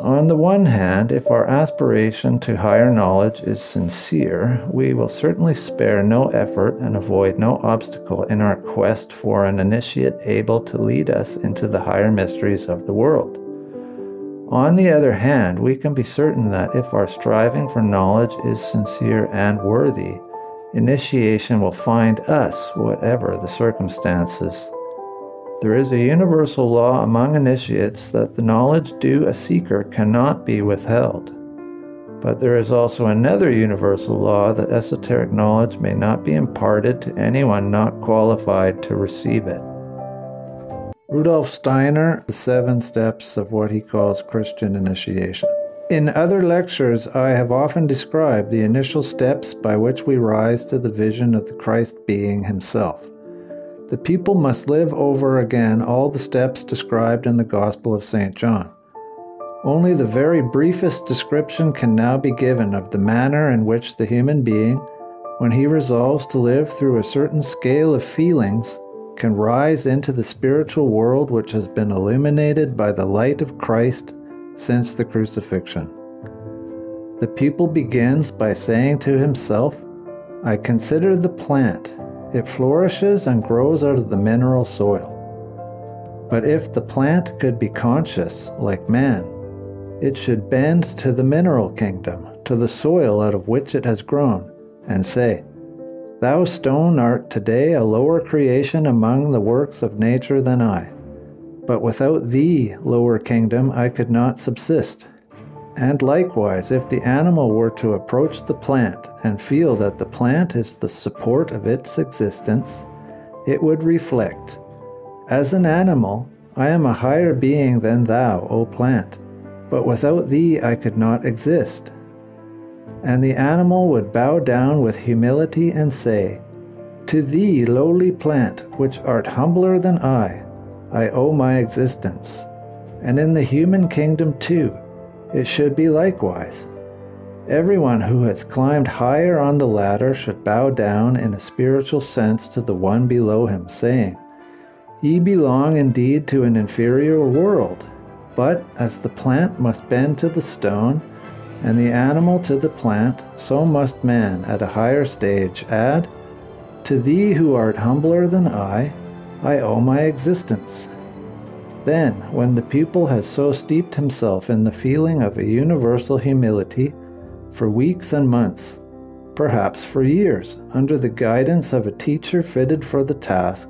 On the one hand, if our aspiration to higher knowledge is sincere, we will certainly spare no effort and avoid no obstacle in our quest for an initiate able to lead us into the higher mysteries of the world. On the other hand, we can be certain that if our striving for knowledge is sincere and worthy, initiation will find us, whatever the circumstances. There is a universal law among initiates that the knowledge due a seeker cannot be withheld. But there is also another universal law that esoteric knowledge may not be imparted to anyone not qualified to receive it. Rudolf Steiner, the 7 steps of what he calls Christian initiation. In other lectures, I have often described the initial steps by which we rise to the vision of the Christ being himself. The people must live over again all the steps described in the Gospel of St. John. Only the very briefest description can now be given of the manner in which the human being, when he resolves to live through a certain scale of feelings, can rise into the spiritual world which has been illuminated by the light of Christ since the crucifixion. The pupil begins by saying to himself, "I consider the plant. It flourishes and grows out of the mineral soil. But if the plant could be conscious, like man, it should bend to the mineral kingdom, to the soil out of which it has grown, and say, 'Thou stone art today a lower creation among the works of nature than I. But without thee, lower kingdom, I could not subsist.' And likewise, if the animal were to approach the plant and feel that the plant is the support of its existence, it would reflect, 'As an animal, I am a higher being than thou, O plant, but without thee I could not exist.' And the animal would bow down with humility and say, 'To thee, lowly plant, which art humbler than I owe my existence.' And in the human kingdom too, it should be likewise. Everyone who has climbed higher on the ladder should bow down in a spiritual sense to the one below him, saying, 'Ye belong indeed to an inferior world, but as the plant must bend to the stone, and the animal to the plant, so must man at a higher stage add, To thee who art humbler than I owe my existence.' Then, when the pupil has so steeped himself in the feeling of a universal humility, for weeks and months, perhaps for years, under the guidance of a teacher fitted for the task,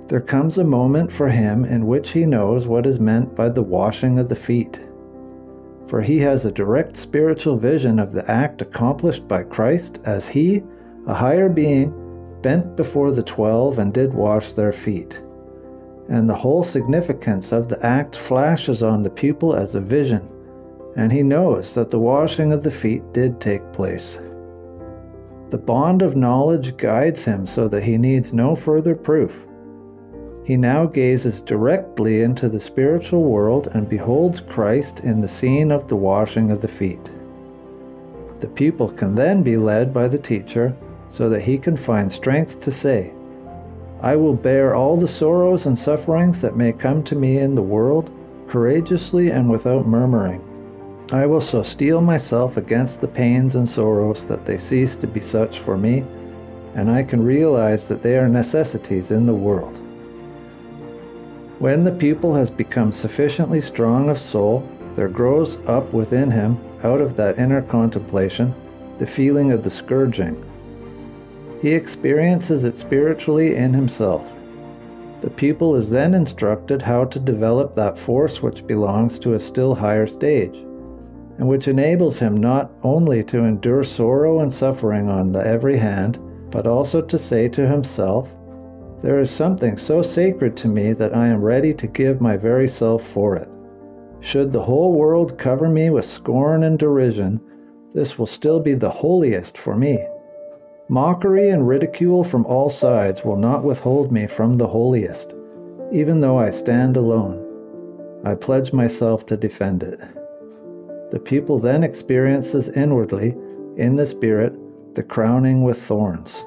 there comes a moment for him in which he knows what is meant by the washing of the feet. For he has a direct spiritual vision of the act accomplished by Christ as he, a higher being, bent before the 12 and did wash their feet. And the whole significance of the act flashes on the pupil as a vision, and he knows that the washing of the feet did take place. The bond of knowledge guides him so that he needs no further proof. He now gazes directly into the spiritual world and beholds Christ in the scene of the washing of the feet. The pupil can then be led by the teacher so that he can find strength to say, "I will bear all the sorrows and sufferings that may come to me in the world, courageously and without murmuring. I will so steel myself against the pains and sorrows that they cease to be such for me, and I can realize that they are necessities in the world." When the pupil has become sufficiently strong of soul, there grows up within him, out of that inner contemplation, the feeling of the scourging. He experiences it spiritually in himself. The pupil is then instructed how to develop that force which belongs to a still higher stage, and which enables him not only to endure sorrow and suffering on the every hand, but also to say to himself, "There is something so sacred to me that I am ready to give my very self for it. Should the whole world cover me with scorn and derision, this will still be the holiest for me. Mockery and ridicule from all sides will not withhold me from the holiest, even though I stand alone. I pledge myself to defend it." The pupil then experiences inwardly, in the spirit, the crowning with thorns.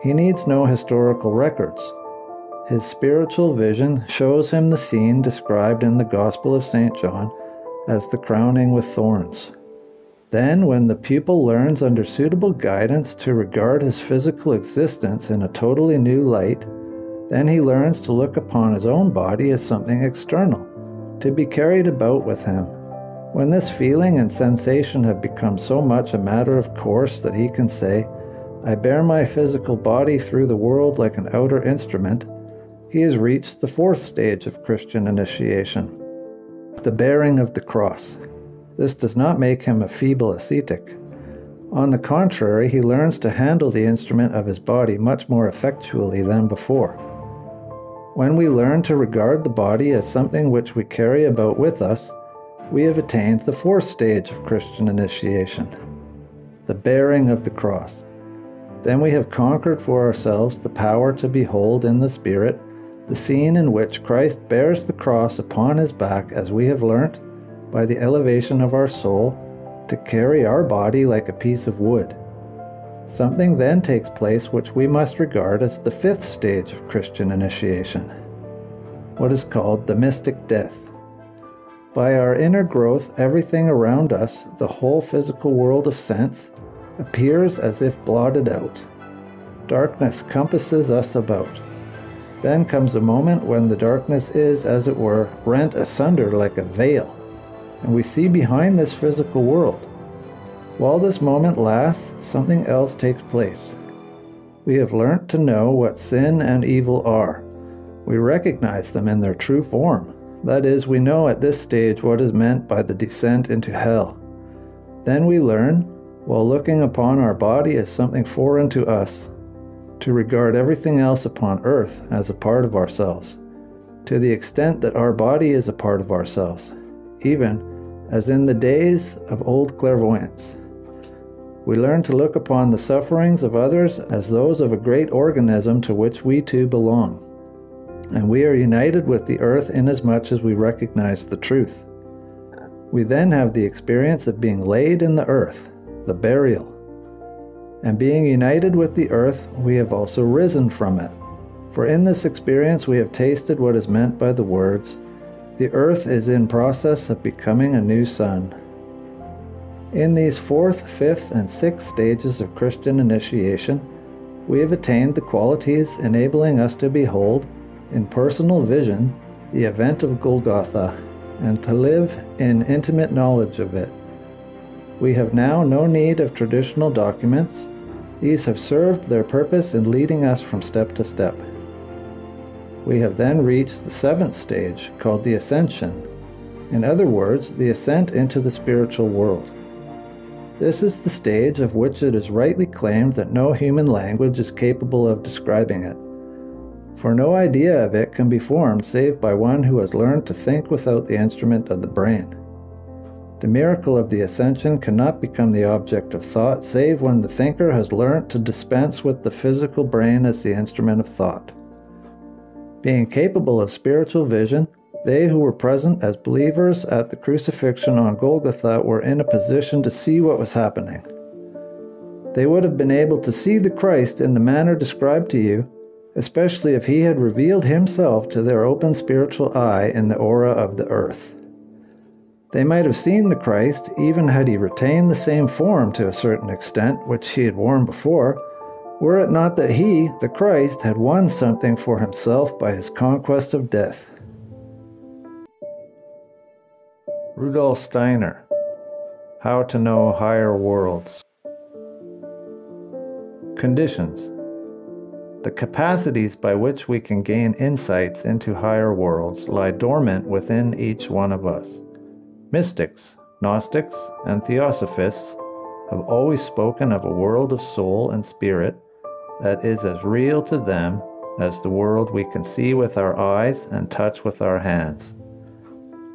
He needs no historical records. His spiritual vision shows him the scene described in the Gospel of St. John as the crowning with thorns. Then, when the pupil learns under suitable guidance to regard his physical existence in a totally new light, then he learns to look upon his own body as something external, to be carried about with him. When this feeling and sensation have become so much a matter of course that he can say, "I bear my physical body through the world like an outer instrument," he has reached the fourth stage of Christian initiation, the bearing of the cross. This does not make him a feeble ascetic. On the contrary, he learns to handle the instrument of his body much more effectually than before. When we learn to regard the body as something which we carry about with us, we have attained the fourth stage of Christian initiation, the bearing of the cross. Then we have conquered for ourselves the power to behold in the Spirit the scene in which Christ bears the cross upon his back, as we have learnt, by the elevation of our soul, to carry our body like a piece of wood. Something then takes place which we must regard as the fifth stage of Christian initiation, what is called the mystic death. By our inner growth, everything around us, the whole physical world of sense, appears as if blotted out. Darkness compasses us about. Then comes a moment when the darkness is, as it were, rent asunder like a veil, and we see behind this physical world. While this moment lasts, something else takes place. We have learnt to know what sin and evil are. We recognize them in their true form. That is, we know at this stage what is meant by the descent into hell. Then we learn, while looking upon our body as something foreign to us, to regard everything else upon earth as a part of ourselves, to the extent that our body is a part of ourselves, even as in the days of old clairvoyance. We learn to look upon the sufferings of others as those of a great organism to which we too belong, and we are united with the earth inasmuch as we recognize the truth. We then have the experience of being laid in the earth, the burial. And being united with the earth, we have also risen from it. For in this experience we have tasted what is meant by the words, "The earth is in process of becoming a new sun." In these fourth, fifth, and sixth stages of Christian initiation, we have attained the qualities enabling us to behold, in personal vision, the event of Golgotha, and to live in intimate knowledge of it. We have now no need of traditional documents. These have served their purpose in leading us from step to step. We have then reached the seventh stage, called the ascension. In other words, the ascent into the spiritual world. This is the stage of which it is rightly claimed that no human language is capable of describing it. For no idea of it can be formed save by one who has learned to think without the instrument of the brain. The miracle of the ascension cannot become the object of thought save when the thinker has learnt to dispense with the physical brain as the instrument of thought. Being capable of spiritual vision, they who were present as believers at the crucifixion on Golgotha were in a position to see what was happening. They would have been able to see the Christ in the manner described to you, especially if he had revealed himself to their open spiritual eye in the aura of the earth. They might have seen the Christ, even had he retained the same form to a certain extent which he had worn before, were it not that he, the Christ, had won something for himself by his conquest of death. Rudolf Steiner, How to Know Higher Worlds. Conditions. The capacities by which we can gain insights into higher worlds lie dormant within each one of us. Mystics, Gnostics, and Theosophists have always spoken of a world of soul and spirit that is as real to them as the world we can see with our eyes and touch with our hands.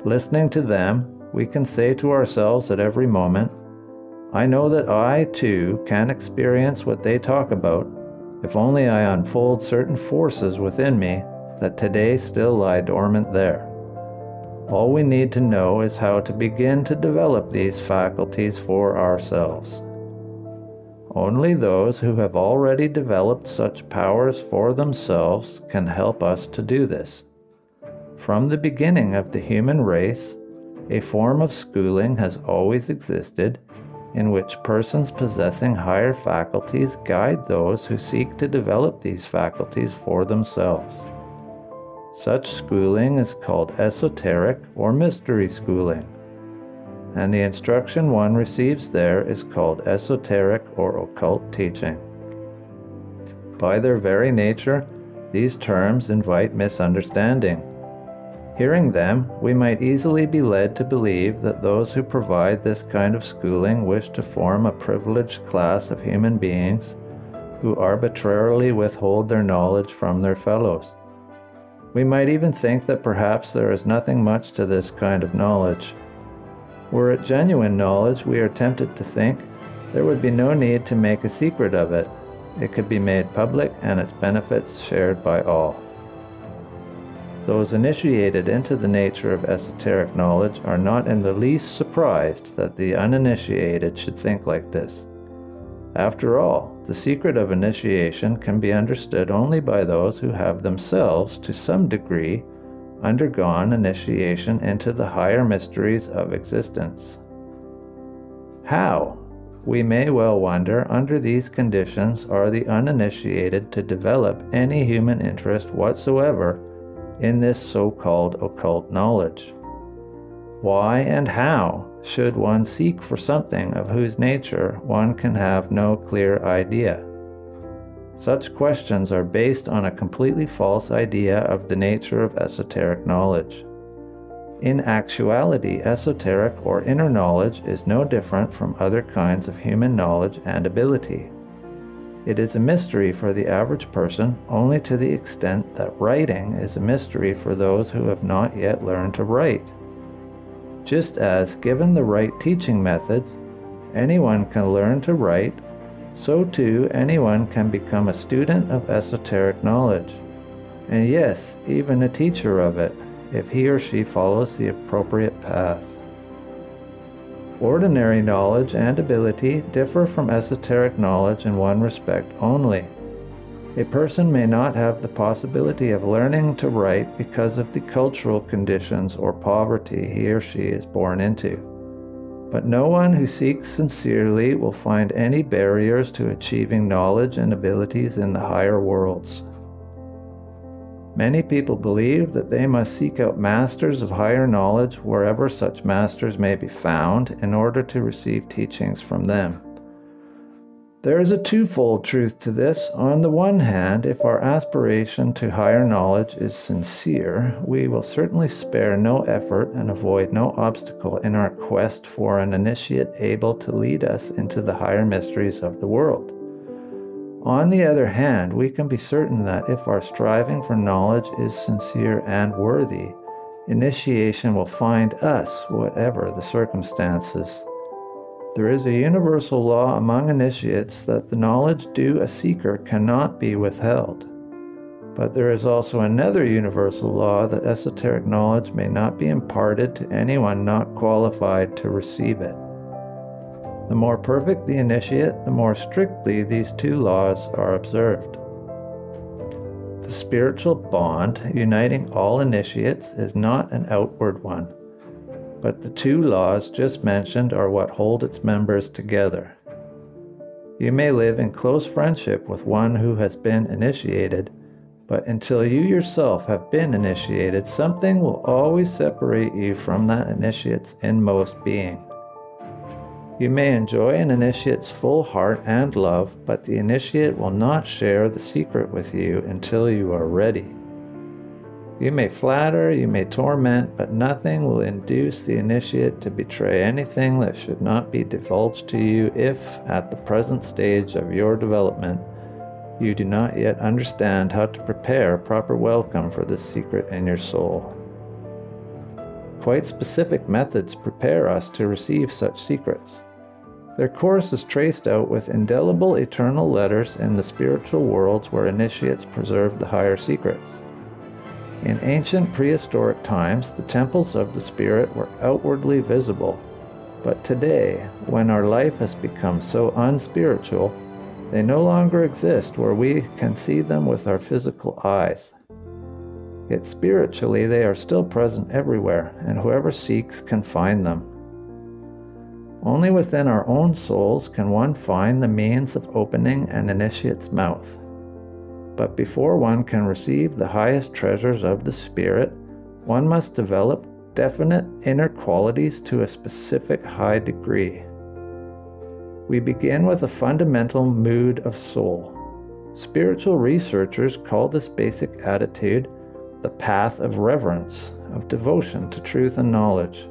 Listening to them, we can say to ourselves at every moment, "I know that I, too, can experience what they talk about, if only I unfold certain forces within me that today still lie dormant there." All we need to know is how to begin to develop these faculties for ourselves. Only those who have already developed such powers for themselves can help us to do this. From the beginning of the human race, A form of schooling has always existed, in which persons possessing higher faculties guide those who seek to develop these faculties for themselves. Such schooling is called esoteric or mystery schooling, and the instruction one receives there is called esoteric or occult teaching. By their very nature, these terms invite misunderstanding. Hearing them, we might easily be led to believe that those who provide this kind of schooling wish to form a privileged class of human beings who arbitrarily withhold their knowledge from their fellows. We might even think that perhaps there is nothing much to this kind of knowledge. Were it genuine knowledge, we are tempted to think there would be no need to make a secret of it. It could be made public and its benefits shared by all. Those initiated into the nature of esoteric knowledge are not in the least surprised that the uninitiated should think like this. After all, the secret of initiation can be understood only by those who have themselves, to some degree, undergone initiation into the higher mysteries of existence. How, we may well wonder, under these conditions are the uninitiated to develop any human interest whatsoever in this so-called occult knowledge? Why and how should one seek for something of whose nature one can have no clear idea? Such questions are based on a completely false idea of the nature of esoteric knowledge. In actuality, esoteric or inner knowledge is no different from other kinds of human knowledge and ability. It is a mystery for the average person only to the extent that writing is a mystery for those who have not yet learned to write. Just as, given the right teaching methods, anyone can learn to write, so too anyone can become a student of esoteric knowledge, and yes, even a teacher of it, if he or she follows the appropriate path. Ordinary knowledge and ability differ from esoteric knowledge in one respect only. A person may not have the possibility of learning to write because of the cultural conditions or poverty he or she is born into. But no one who seeks sincerely will find any barriers to achieving knowledge and abilities in the higher worlds. Many people believe that they must seek out masters of higher knowledge wherever such masters may be found in order to receive teachings from them. There is a twofold truth to this. On the one hand, if our aspiration to higher knowledge is sincere, we will certainly spare no effort and avoid no obstacle in our quest for an initiate able to lead us into the higher mysteries of the world. On the other hand, we can be certain that if our striving for knowledge is sincere and worthy, initiation will find us, whatever the circumstances. There is a universal law among initiates that the knowledge due a seeker cannot be withheld. But there is also another universal law that esoteric knowledge may not be imparted to anyone not qualified to receive it. The more perfect the initiate, the more strictly these two laws are observed. The spiritual bond uniting all initiates is not an outward one, but the two laws just mentioned are what hold its members together. You may live in close friendship with one who has been initiated, but until you yourself have been initiated, something will always separate you from that initiate's inmost being. You may enjoy an initiate's full heart and love, but the initiate will not share the secret with you until you are ready. You may flatter, you may torment, but nothing will induce the initiate to betray anything that should not be divulged to you if, at the present stage of your development, you do not yet understand how to prepare proper welcome for this secret in your soul. Quite specific methods prepare us to receive such secrets. Their course is traced out with indelible eternal letters in the spiritual worlds where initiates preserve the higher secrets. In ancient prehistoric times, the temples of the spirit were outwardly visible, but today, when our life has become so unspiritual, they no longer exist where we can see them with our physical eyes. Yet spiritually they are still present everywhere, and whoever seeks can find them. Only within our own souls can one find the means of opening an initiate's mouth. But before one can receive the highest treasures of the Spirit, one must develop definite inner qualities to a specific high degree. We begin with a fundamental mood of soul. Spiritual researchers call this basic attitude the path of reverence, of devotion to truth and knowledge.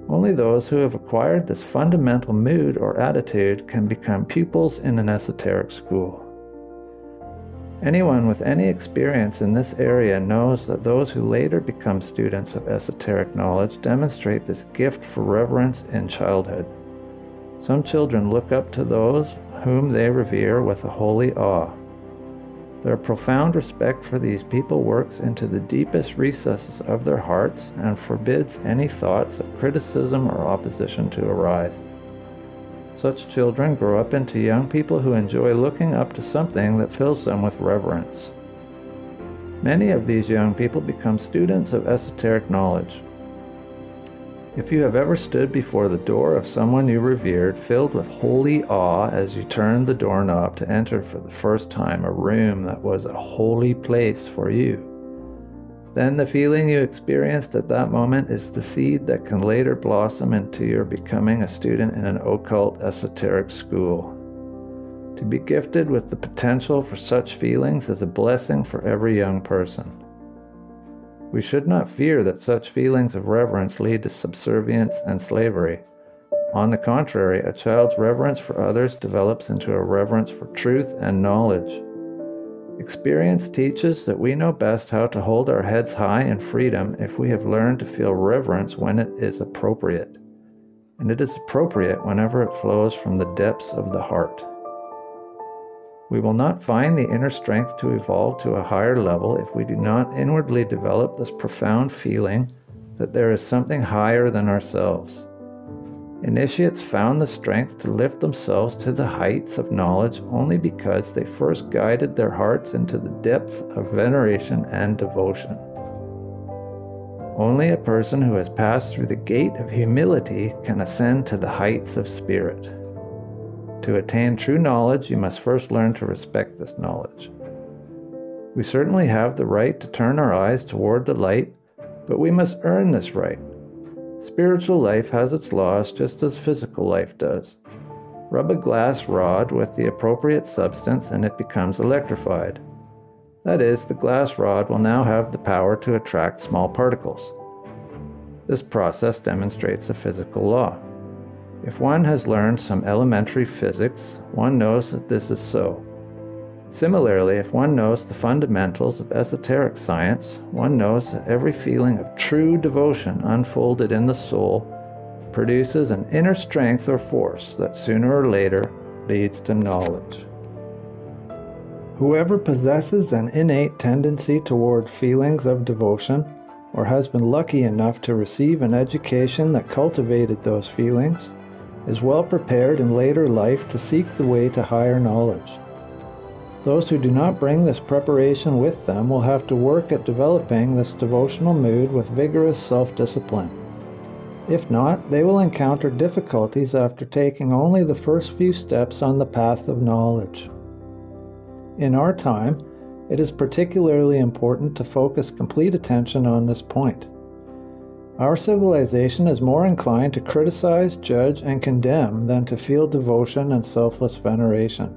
Only those who have acquired this fundamental mood or attitude can become pupils in an esoteric school. Anyone with any experience in this area knows that those who later become students of esoteric knowledge demonstrate this gift for reverence in childhood. Some children look up to those whom they revere with a holy awe. Their profound respect for these people works into the deepest recesses of their hearts and forbids any thoughts of criticism or opposition to arise. Such children grow up into young people who enjoy looking up to something that fills them with reverence. Many of these young people become students of esoteric knowledge. If you have ever stood before the door of someone you revered, filled with holy awe as you turned the doorknob to enter for the first time a room that was a holy place for you, then the feeling you experienced at that moment is the seed that can later blossom into your becoming a student in an occult esoteric school. To be gifted with the potential for such feelings is a blessing for every young person. We should not fear that such feelings of reverence lead to subservience and slavery. On the contrary, a child's reverence for others develops into a reverence for truth and knowledge. Experience teaches that we know best how to hold our heads high in freedom if we have learned to feel reverence when it is appropriate. And it is appropriate whenever it flows from the depths of the heart. We will not find the inner strength to evolve to a higher level if we do not inwardly develop this profound feeling that there is something higher than ourselves. Initiates found the strength to lift themselves to the heights of knowledge only because they first guided their hearts into the depth of veneration and devotion. Only a person who has passed through the gate of humility can ascend to the heights of spirit. To attain true knowledge, you must first learn to respect this knowledge. We certainly have the right to turn our eyes toward the light, but we must earn this right. Spiritual life has its laws just as physical life does. Rub a glass rod with the appropriate substance and it becomes electrified. That is, the glass rod will now have the power to attract small particles. This process demonstrates a physical law. If one has learned some elementary physics, one knows that this is so. Similarly, if one knows the fundamentals of esoteric science, one knows that every feeling of true devotion unfolded in the soul produces an inner strength or force that sooner or later leads to knowledge. Whoever possesses an innate tendency toward feelings of devotion, or has been lucky enough to receive an education that cultivated those feelings, is well prepared in later life to seek the way to higher knowledge. Those who do not bring this preparation with them will have to work at developing this devotional mood with vigorous self-discipline. If not, they will encounter difficulties after taking only the first few steps on the path of knowledge. In our time, it is particularly important to focus complete attention on this point. Our civilization is more inclined to criticize, judge, and condemn than to feel devotion and selfless veneration.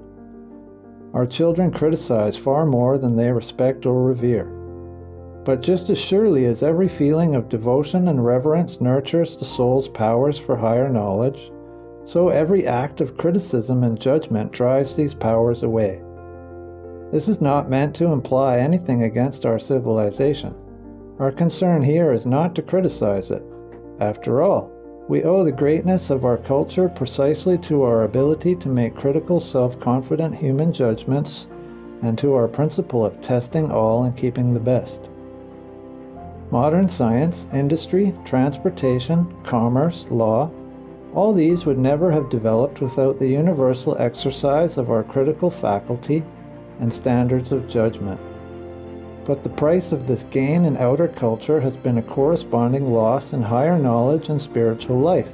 Our children criticize far more than they respect or revere. But just as surely as every feeling of devotion and reverence nurtures the soul's powers for higher knowledge, so every act of criticism and judgment drives these powers away. This is not meant to imply anything against our civilization. Our concern here is not to criticize it. After all, we owe the greatness of our culture precisely to our ability to make critical, self-confident human judgments and to our principle of testing all and keeping the best. Modern science, industry, transportation, commerce, law, all these would never have developed without the universal exercise of our critical faculty and standards of judgment. But the price of this gain in outer culture has been a corresponding loss in higher knowledge and spiritual life.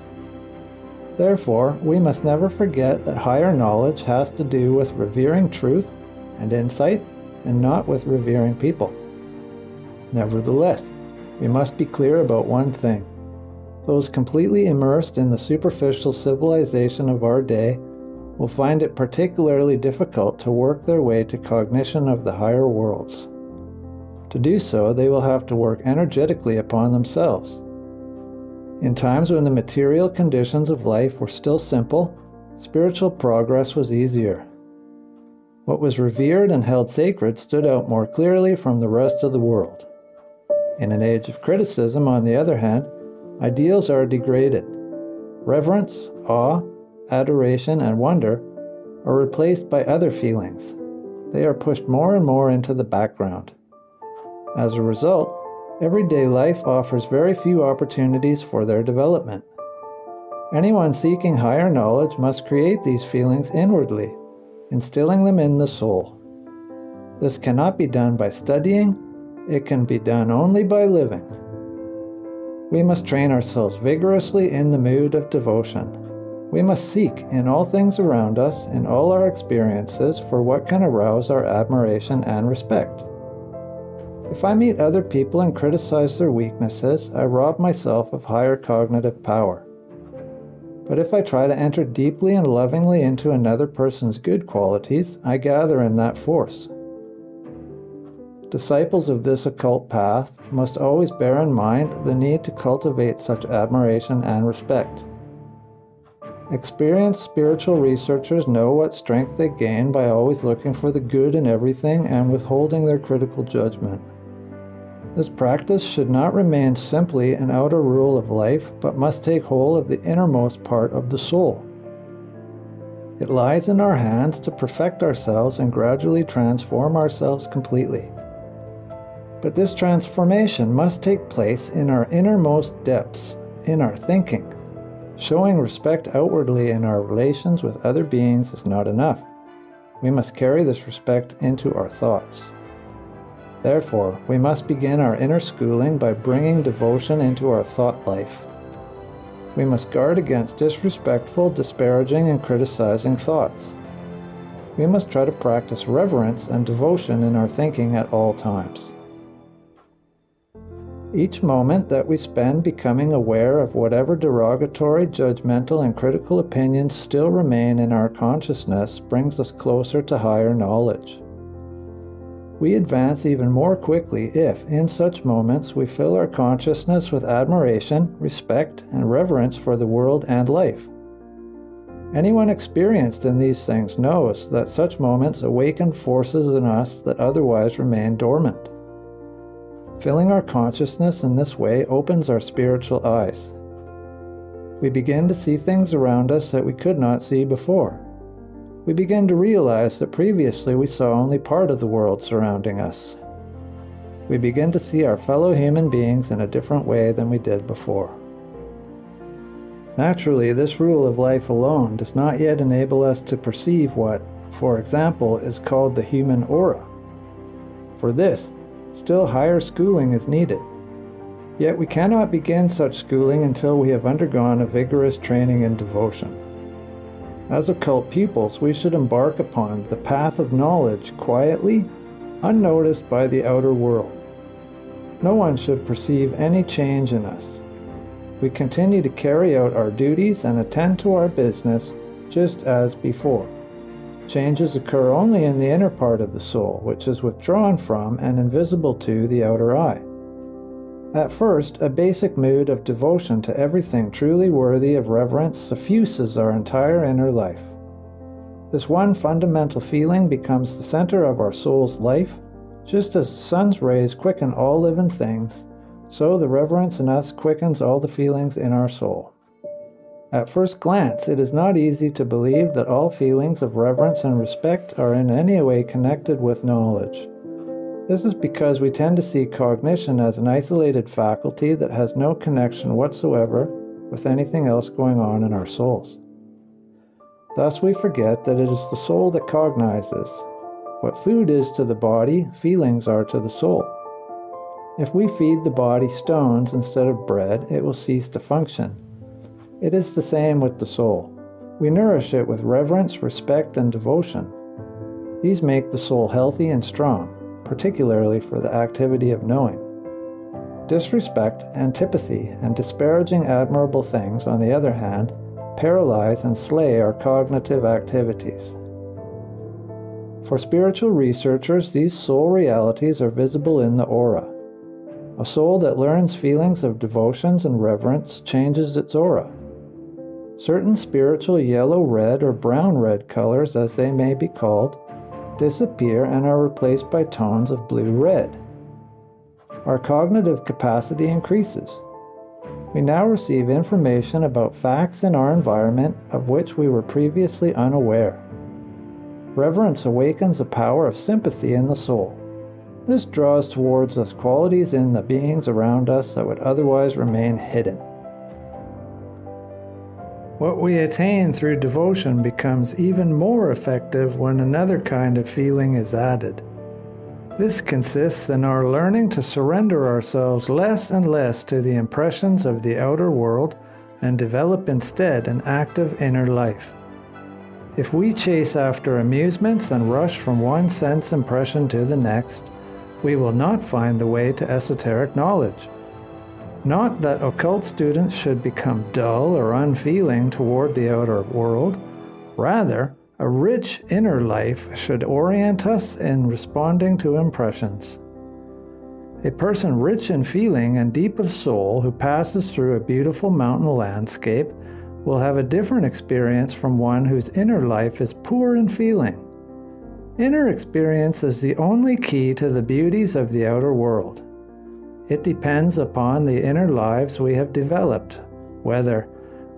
Therefore, we must never forget that higher knowledge has to do with revering truth and insight, and not with revering people. Nevertheless, we must be clear about one thing. Those completely immersed in the superficial civilization of our day will find it particularly difficult to work their way to cognition of the higher worlds. To do so, they will have to work energetically upon themselves. In times when the material conditions of life were still simple, spiritual progress was easier. What was revered and held sacred stood out more clearly from the rest of the world. In an age of criticism, on the other hand, ideals are degraded. Reverence, awe, adoration, and wonder are replaced by other feelings. They are pushed more and more into the background. As a result, everyday life offers very few opportunities for their development. Anyone seeking higher knowledge must create these feelings inwardly, instilling them in the soul. This cannot be done by studying, it can be done only by living. We must train ourselves vigorously in the mood of devotion. We must seek in all things around us, in all our experiences, for what can arouse our admiration and respect. If I meet other people and criticize their weaknesses, I rob myself of higher cognitive power. But if I try to enter deeply and lovingly into another person's good qualities, I gather in that force. Disciples of this occult path must always bear in mind the need to cultivate such admiration and respect. Experienced spiritual researchers know what strength they gain by always looking for the good in everything and withholding their critical judgment. This practice should not remain simply an outer rule of life, but must take hold of the innermost part of the soul. It lies in our hands to perfect ourselves and gradually transform ourselves completely. But this transformation must take place in our innermost depths, in our thinking. Showing respect outwardly in our relations with other beings is not enough. We must carry this respect into our thoughts. Therefore, we must begin our inner schooling by bringing devotion into our thought life. We must guard against disrespectful, disparaging, and criticizing thoughts. We must try to practice reverence and devotion in our thinking at all times. Each moment that we spend becoming aware of whatever derogatory, judgmental, and critical opinions still remain in our consciousness brings us closer to higher knowledge. We advance even more quickly if, in such moments, we fill our consciousness with admiration, respect, and reverence for the world and life. Anyone experienced in these things knows that such moments awaken forces in us that otherwise remain dormant. Filling our consciousness in this way opens our spiritual eyes. We begin to see things around us that we could not see before. We begin to realize that previously we saw only part of the world surrounding us. We begin to see our fellow human beings in a different way than we did before. Naturally, this rule of life alone does not yet enable us to perceive what, for example, is called the human aura. For this, still higher schooling is needed. Yet we cannot begin such schooling until we have undergone a vigorous training in devotion. As occult pupils, we should embark upon the path of knowledge quietly, unnoticed by the outer world. No one should perceive any change in us. We continue to carry out our duties and attend to our business just as before. Changes occur only in the inner part of the soul, which is withdrawn from and invisible to the outer eye. At first, a basic mood of devotion to everything truly worthy of reverence suffuses our entire inner life. This one fundamental feeling becomes the center of our soul's life. Just as the sun's rays quicken all living things, so the reverence in us quickens all the feelings in our soul. At first glance, it is not easy to believe that all feelings of reverence and respect are in any way connected with knowledge. This is because we tend to see cognition as an isolated faculty that has no connection whatsoever with anything else going on in our souls. Thus we forget that it is the soul that cognizes. What food is to the body, feelings are to the soul. If we feed the body stones instead of bread, it will cease to function. It is the same with the soul. We nourish it with reverence, respect, and devotion. These make the soul healthy and strong, particularly for the activity of knowing. Disrespect, antipathy, and disparaging admirable things, on the other hand, paralyze and slay our cognitive activities. For spiritual researchers, these soul realities are visible in the aura. A soul that learns feelings of devotions and reverence changes its aura. Certain spiritual yellow, red, or brown red colors, as they may be called, disappear and are replaced by tones of blue-red. Our cognitive capacity increases. We now receive information about facts in our environment of which we were previously unaware. Reverence awakens a power of sympathy in the soul. This draws towards us qualities in the beings around us that would otherwise remain hidden. What we attain through devotion becomes even more effective when another kind of feeling is added. This consists in our learning to surrender ourselves less and less to the impressions of the outer world and develop instead an active inner life. If we chase after amusements and rush from one sense impression to the next, we will not find the way to esoteric knowledge. Not that occult students should become dull or unfeeling toward the outer world. Rather, a rich inner life should orient us in responding to impressions. A person rich in feeling and deep of soul who passes through a beautiful mountain landscape will have a different experience from one whose inner life is poor in feeling. Inner experience is the only key to the beauties of the outer world. It depends upon the inner lives we have developed, whether,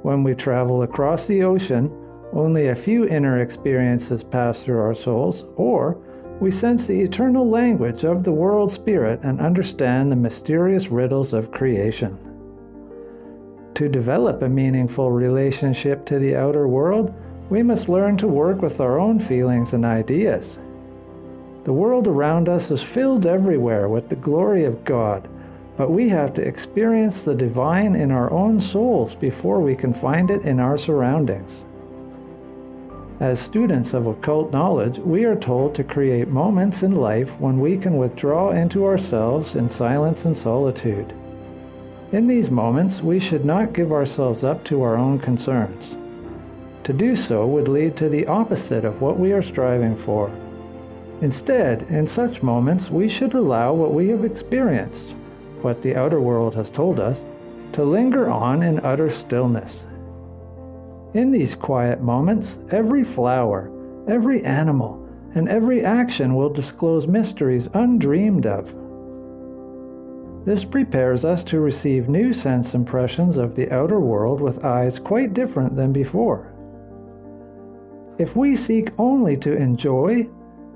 when we travel across the ocean, only a few inner experiences pass through our souls, or we sense the eternal language of the world spirit and understand the mysterious riddles of creation. To develop a meaningful relationship to the outer world, we must learn to work with our own feelings and ideas. The world around us is filled everywhere with the glory of God, but we have to experience the divine in our own souls before we can find it in our surroundings. As students of occult knowledge, we are told to create moments in life when we can withdraw into ourselves in silence and solitude. In these moments, we should not give ourselves up to our own concerns. To do so would lead to the opposite of what we are striving for. Instead, in such moments, we should allow what we have experienced, what the outer world has told us, to linger on in utter stillness. In these quiet moments, every flower, every animal, and every action will disclose mysteries undreamed of. This prepares us to receive new sense impressions of the outer world with eyes quite different than before. If we seek only to enjoy,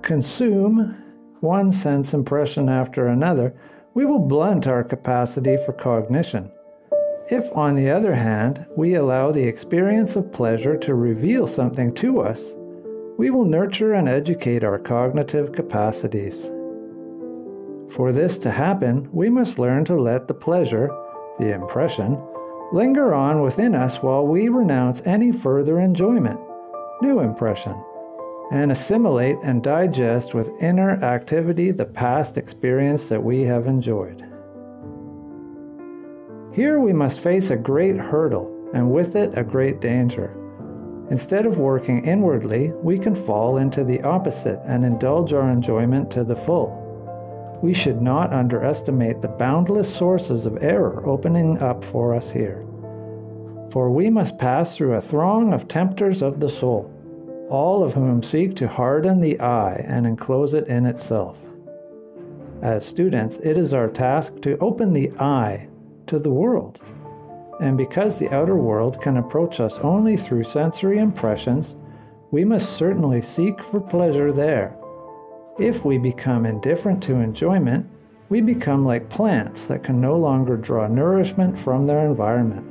consume one sense impression after another, we will blunt our capacity for cognition. If, on the other hand, we allow the experience of pleasure to reveal something to us, we will nurture and educate our cognitive capacities. For this to happen, we must learn to let the pleasure, the impression, linger on within us while we renounce any further enjoyment, new impression, and assimilate and digest with inner activity the past experience that we have enjoyed. Here we must face a great hurdle, and with it a great danger. Instead of working inwardly, we can fall into the opposite and indulge our enjoyment to the full. We should not underestimate the boundless sources of error opening up for us here. For we must pass through a throng of tempters of the soul, all of whom seek to harden the eye and enclose it in itself. As students, it is our task to open the eye to the world. And because the outer world can approach us only through sensory impressions, we must certainly seek for pleasure there. If we become indifferent to enjoyment, we become like plants that can no longer draw nourishment from their environment.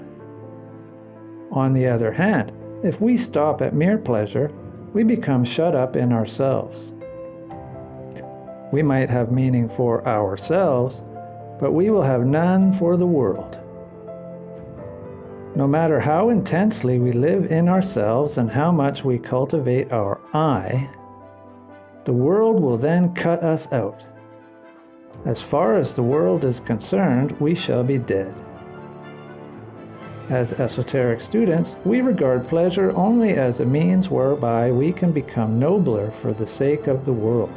On the other hand, if we stop at mere pleasure, we become shut up in ourselves. We might have meaning for ourselves, but we will have none for the world. No matter how intensely we live in ourselves and how much we cultivate our I, the world will then cut us out. As far as the world is concerned, we shall be dead. As esoteric students, we regard pleasure only as a means whereby we can become nobler for the sake of the world.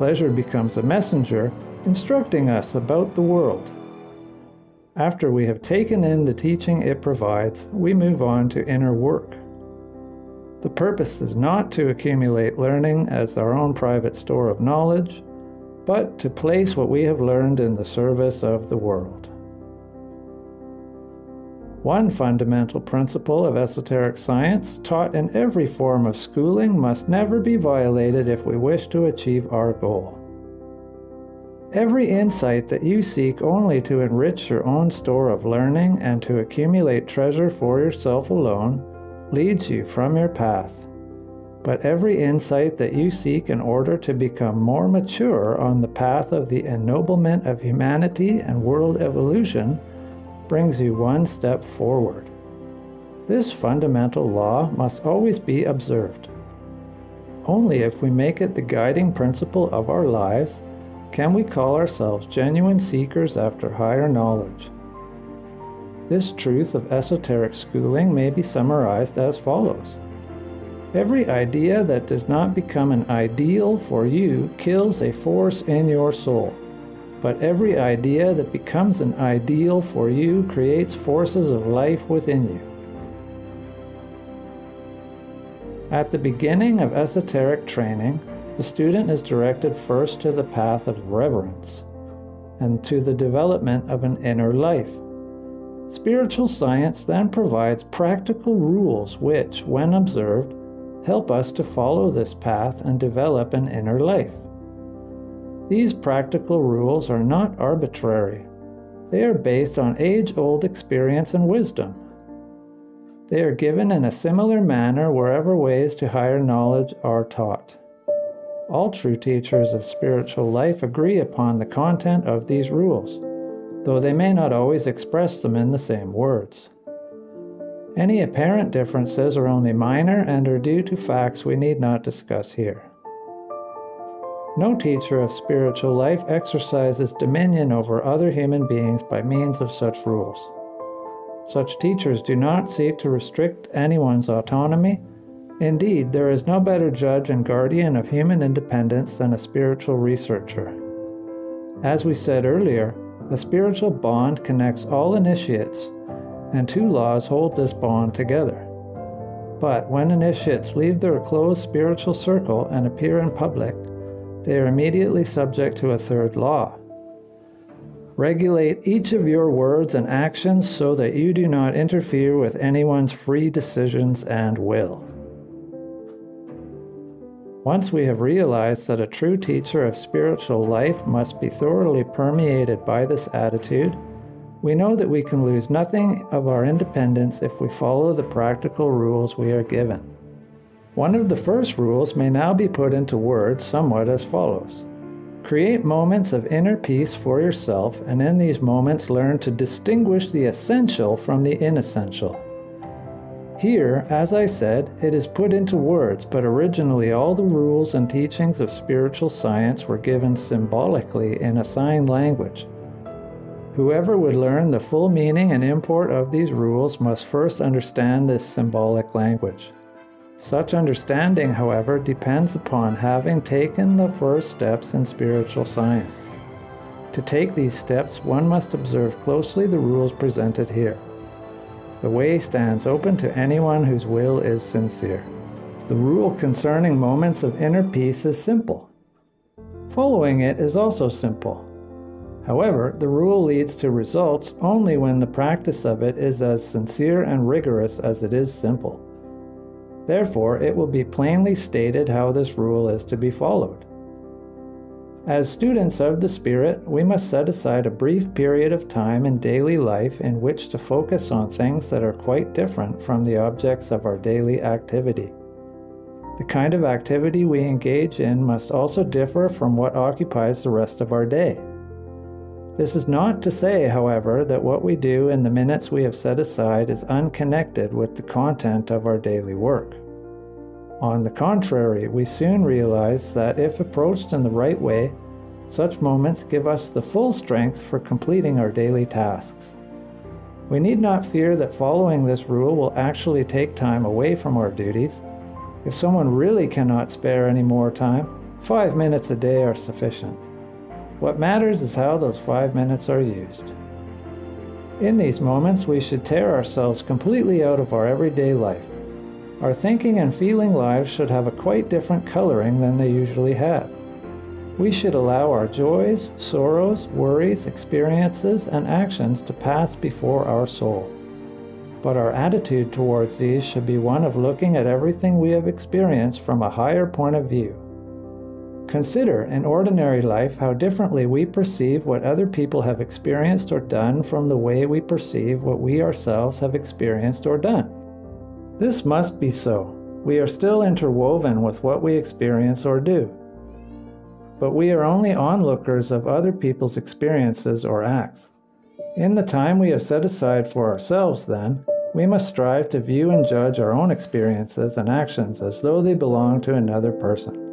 Pleasure becomes a messenger instructing us about the world. After we have taken in the teaching it provides, we move on to inner work. The purpose is not to accumulate learning as our own private store of knowledge, but to place what we have learned in the service of the world. One fundamental principle of esoteric science, taught in every form of schooling, must never be violated if we wish to achieve our goal. Every insight that you seek only to enrich your own store of learning and to accumulate treasure for yourself alone leads you from your path. But every insight that you seek in order to become more mature on the path of the ennoblement of humanity and world evolution brings you one step forward. This fundamental law must always be observed. Only if we make it the guiding principle of our lives can we call ourselves genuine seekers after higher knowledge. This truth of esoteric schooling may be summarized as follows. Every idea that does not become an ideal for you kills a force in your soul. But every idea that becomes an ideal for you creates forces of life within you. At the beginning of esoteric training, the student is directed first to the path of reverence and to the development of an inner life. Spiritual science then provides practical rules which, when observed, help us to follow this path and develop an inner life. These practical rules are not arbitrary. They are based on age-old experience and wisdom. They are given in a similar manner wherever ways to higher knowledge are taught. All true teachers of spiritual life agree upon the content of these rules, though they may not always express them in the same words. Any apparent differences are only minor and are due to facts we need not discuss here. No teacher of spiritual life exercises dominion over other human beings by means of such rules. Such teachers do not seek to restrict anyone's autonomy. Indeed, there is no better judge and guardian of human independence than a spiritual researcher. As we said earlier, a spiritual bond connects all initiates, and two laws hold this bond together. But when initiates leave their closed spiritual circle and appear in public, they are immediately subject to a third law. Regulate each of your words and actions so that you do not interfere with anyone's free decisions and will. Once we have realized that a true teacher of spiritual life must be thoroughly permeated by this attitude, we know that we can lose nothing of our independence if we follow the practical rules we are given. One of the first rules may now be put into words somewhat as follows. Create moments of inner peace for yourself, and in these moments learn to distinguish the essential from the inessential. Here, as I said, it is put into words, but originally all the rules and teachings of spiritual science were given symbolically in a sign language. Whoever would learn the full meaning and import of these rules must first understand this symbolic language. Such understanding, however, depends upon having taken the first steps in spiritual science. To take these steps, one must observe closely the rules presented here. The way stands open to anyone whose will is sincere. The rule concerning moments of inner peace is simple. Following it is also simple. However, the rule leads to results only when the practice of it is as sincere and rigorous as it is simple. Therefore, it will be plainly stated how this rule is to be followed. As students of the Spirit, we must set aside a brief period of time in daily life in which to focus on things that are quite different from the objects of our daily activity. The kind of activity we engage in must also differ from what occupies the rest of our day. This is not to say, however, that what we do in the minutes we have set aside is unconnected with the content of our daily work. On the contrary, we soon realize that if approached in the right way, such moments give us the full strength for completing our daily tasks. We need not fear that following this rule will actually take time away from our duties. If someone really cannot spare any more time, 5 minutes a day are sufficient. What matters is how those 5 minutes are used. In these moments, we should tear ourselves completely out of our everyday life. Our thinking and feeling lives should have a quite different coloring than they usually have. We should allow our joys, sorrows, worries, experiences, and actions to pass before our soul. But our attitude towards these should be one of looking at everything we have experienced from a higher point of view. Consider in ordinary life how differently we perceive what other people have experienced or done from the way we perceive what we ourselves have experienced or done. This must be so. We are still interwoven with what we experience or do. But we are only onlookers of other people's experiences or acts. In the time we have set aside for ourselves, then, we must strive to view and judge our own experiences and actions as though they belong to another person.